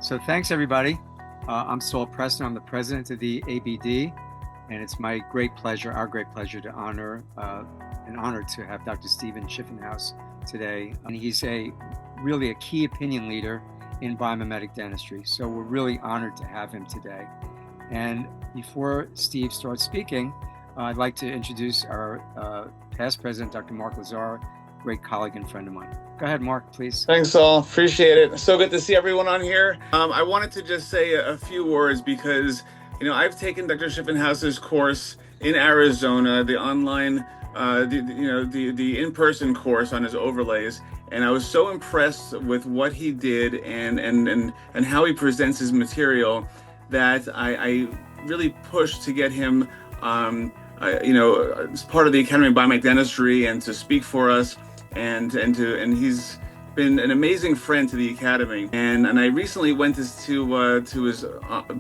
So thanks, everybody. I'm Saul Preston. I'm the president of the ABD, and it's my great pleasure, our great pleasure, to honor to have Dr. Stephen Schiffenhaus today. And he's really a key opinion leader in biomimetic dentistry. So we're really honored to have him today. And before Steve starts speaking, I'd like to introduce our past president, Dr. Mark Lazar, great colleague and friend of mine. Go ahead, Mark, please. Thanks, Saul. Appreciate it. So good to see everyone on here. I wanted to just say a few words because, I've taken Dr. Schiffenhaus's course in Arizona, the online, the in-person course on his overlays, and I was so impressed with what he did and how he presents his material that I really pushed to get him, as part of the Academy of Biomechanics Dentistry and to speak for us. And he's been an amazing friend to the Academy. And I recently went to his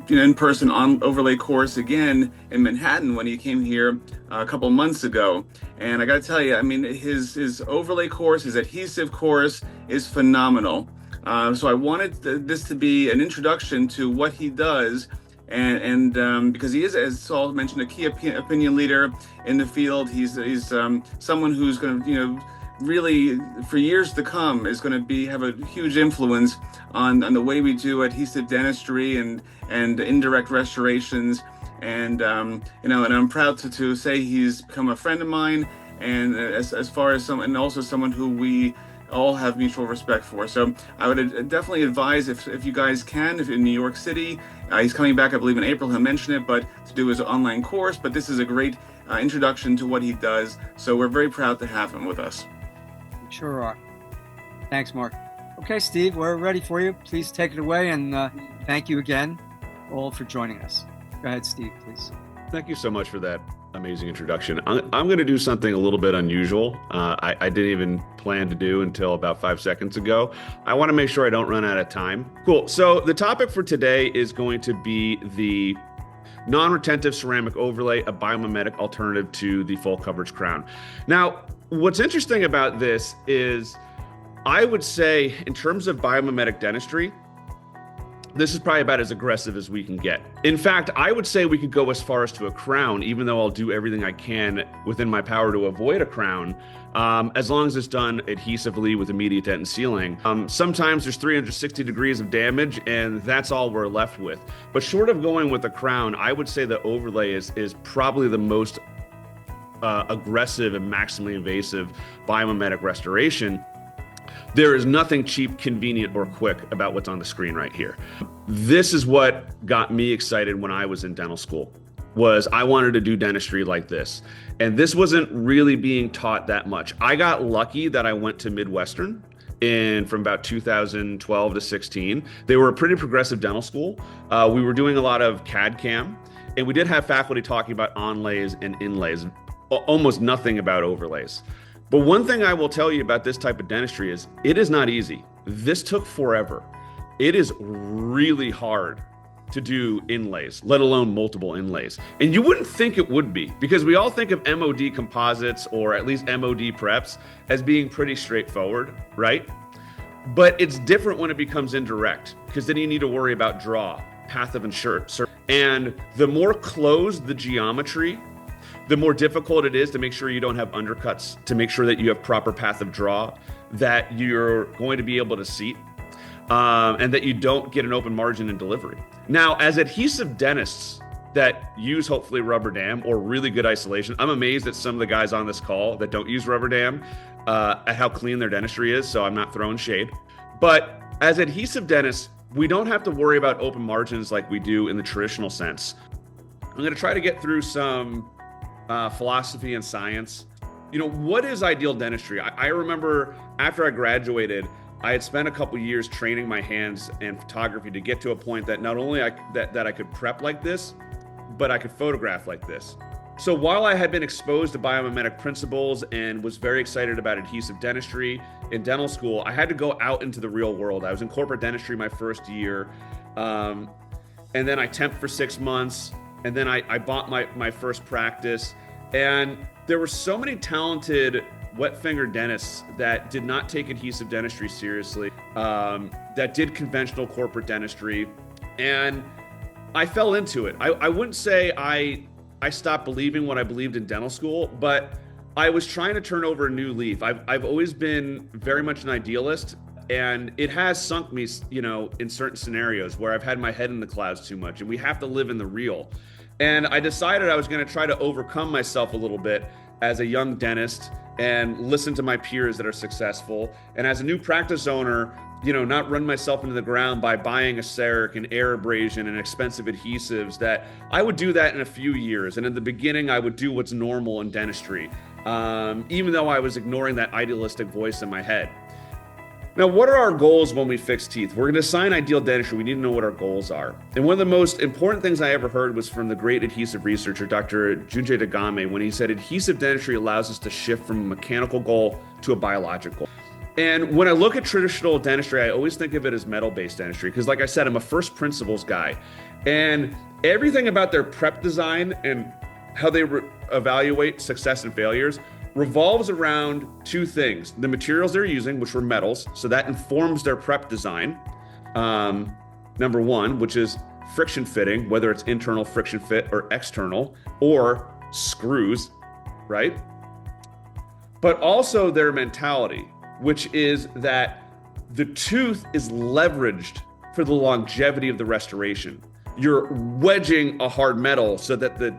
in-person overlay course again in Manhattan when he came here a couple months ago. And I got to tell you, his overlay course, his adhesive course is phenomenal. So I wanted this to be an introduction to what he does. And because he is, as Saul mentioned, a key opinion leader in the field. He's someone who's going to, really for years to come is going to have a huge influence on the way we do adhesive dentistry and indirect restorations. And I'm proud to say he's become a friend of mine, and as far as also someone who we all have mutual respect for. So I would definitely advise if you guys can, if in New York City, he's coming back, I believe in April, he'll mention it, but to do his online course. But this is a great introduction to what he does. So we're very proud to have him with us. Sure are. Thanks, Mark. Okay, Steve, we're ready for you. Please take it away, and thank you again all for joining us. Go ahead, Steve, please. Thank you so much for that amazing introduction. I'm going to do something a little bit unusual. I didn't even plan to do until about 5 seconds ago. I want to make sure I don't run out of time. Cool. So the topic for today is going to be the non-retentive ceramic overlay, a biomimetic alternative to the full coverage crown. Now, what's interesting about this is I would say in terms of biomimetic dentistry, this is probably about as aggressive as we can get. In fact, I would say we could go as far as to a crown, even though I'll do everything I can within my power to avoid a crown, as long as it's done adhesively with immediate dent and sealing. Sometimes there's 360 degrees of damage, and that's all we're left with. But short of going with a crown, I would say the overlay is probably the most aggressive and maximally invasive biomimetic restoration. There is nothing cheap, convenient, or quick about what's on the screen right here. This is what got me excited when I was in dental school, was I wanted to do dentistry like this. And this wasn't really being taught that much. I got lucky that I went to Midwestern from about 2012 to 16. They were a pretty progressive dental school. We were doing a lot of CAD/CAM, and we did have faculty talking about onlays and inlays, almost nothing about overlays. But one thing I will tell you about this type of dentistry is it is not easy. This took forever. It is really hard to do inlays, let alone multiple inlays. And you wouldn't think it would be, because we all think of MOD composites, or at least MOD preps, as being pretty straightforward, right? But it's different when it becomes indirect, because then you need to worry about draw, path of insert. And the more closed the geometry, the more difficult it is to make sure you don't have undercuts, to make sure that you have proper path of draw, that you're going to be able to seat, and that you don't get an open margin in delivery. Now, as adhesive dentists that use hopefully rubber dam or really good isolation, I'm amazed at some of the guys on this call that don't use rubber dam, at how clean their dentistry is, so I'm not throwing shade. But as adhesive dentists, we don't have to worry about open margins like we do in the traditional sense. I'm going to try to get through some philosophy and science. What is ideal dentistry? I remember after I graduated, I had spent a couple years training my hands and photography to get to a point that not only that I could prep like this, but I could photograph like this. So while I had been exposed to biomimetic principles and was very excited about adhesive dentistry in dental school, I had to go out into the real world. I was in corporate dentistry my first year, and then I temped for 6 months, and then I bought my first practice. And there were so many talented wet finger dentists that did not take adhesive dentistry seriously, that did conventional corporate dentistry, and I fell into it. I wouldn't say I stopped believing what I believed in dental school, but I was trying to turn over a new leaf. I've always been very much an idealist, and it has sunk me, in certain scenarios where I've had my head in the clouds too much, and we have to live in the real. And I decided I was going to try to overcome myself a little bit as a young dentist and listen to my peers that are successful. And as a new practice owner, not run myself into the ground by buying a CEREC and air abrasion and expensive adhesives. That I would do that in a few years. And in the beginning, I would do what's normal in dentistry, even though I was ignoring that idealistic voice in my head. Now, what are our goals when we fix teeth? We're going to design ideal dentistry. We need to know what our goals are. And one of the most important things I ever heard was from the great adhesive researcher, Dr. Junjie Dagame, when he said adhesive dentistry allows us to shift from a mechanical goal to a biologic goal. And when I look at traditional dentistry, I always think of it as metal-based dentistry because, like I said, I'm a first principles guy. And everything about their prep design and how they evaluate success and failures revolves around two things: the materials they're using, which were metals, so that informs their prep design. Number one, which is friction fitting, whether it's internal friction fit or external, or screws, right? But also their mentality, which is that the tooth is leveraged for the longevity of the restoration. You're wedging a hard metal so that the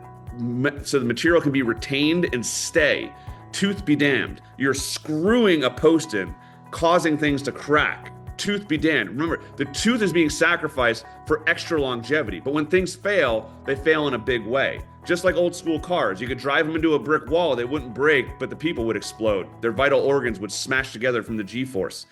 material can be retained and stay. Tooth be damned. You're screwing a post in, causing things to crack. Tooth be damned. Remember, the tooth is being sacrificed for extra longevity. But when things fail, they fail in a big way. Just like old school cars. You could drive them into a brick wall, they wouldn't break, but the people would explode. Their vital organs would smash together from the G-force.